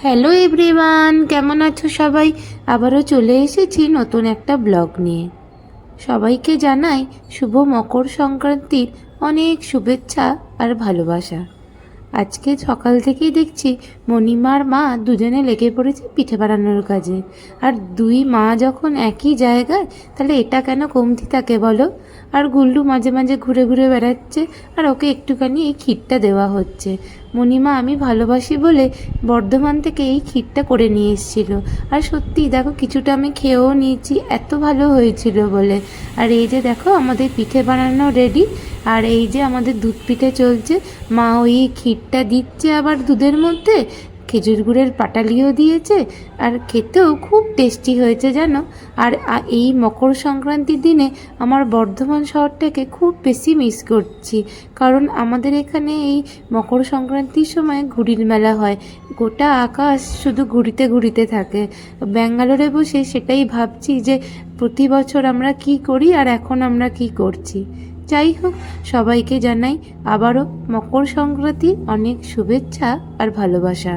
Hello everyone, কেমন আছো সবাই? আবারও চলে এসেছি নতুন একটা ব্লগ নিয়ে। সবাইকে জানাই শুভ মকর সংক্রান্তির অনেক শুভেচ্ছা আর ভালোবাসা। আজকে সকাল থেকেই দেখছি মণিমার মা দুজনে লেগে পড়েছে পিঠে বানানোর কাজে। আর দুই মা যখন একই জায়গায়, তাহলে এটা কেন কমতি থাকে বলো? আর গুল্লু মাঝে মাঝে ঘুরে ঘুরে বেড়াচ্ছে, আর ওকে একটুখানি এই ক্ষীরটা দেওয়া হচ্ছে। মণিমা আমি ভালোবাসি বলে বর্ধমান থেকে এই ক্ষীরটা করে নিয়ে এসেছিলো। আর সত্যি দেখো, কিছুটা আমি খেয়েও নিয়েছি, এত ভালো হয়েছিল বলে। আর এই যে দেখো আমাদের পিঠে বানানো রেডি। আর এই যে আমাদের দুধ পিঠে চলছে, মা ওই ক্ষীরটা দিচ্ছে আবার দুধের মধ্যে, খেজুর গুড়ের পাটালিও দিয়েছে। আর খেতেও খুব টেস্টি হয়েছে জানো। আর এই মকর সংক্রান্তির দিনে আমার বর্ধমান শহরটাকে খুব বেশি মিস করছি, কারণ আমাদের এখানে এই মকর সংক্রান্তির সময় ঘুড়ির মেলা হয়। গোটা আকাশ শুধু ঘুরিতে ঘুরিতে থাকে। ব্যাঙ্গালোরে বসে সেটাই ভাবছি যে প্রতি বছর আমরা কি করি আর এখন আমরা কি করছি। যাই হোক, সবাইকে জানাই আবারও মকর সংক্রান্তির অনেক শুভেচ্ছা আর ভালোবাসা।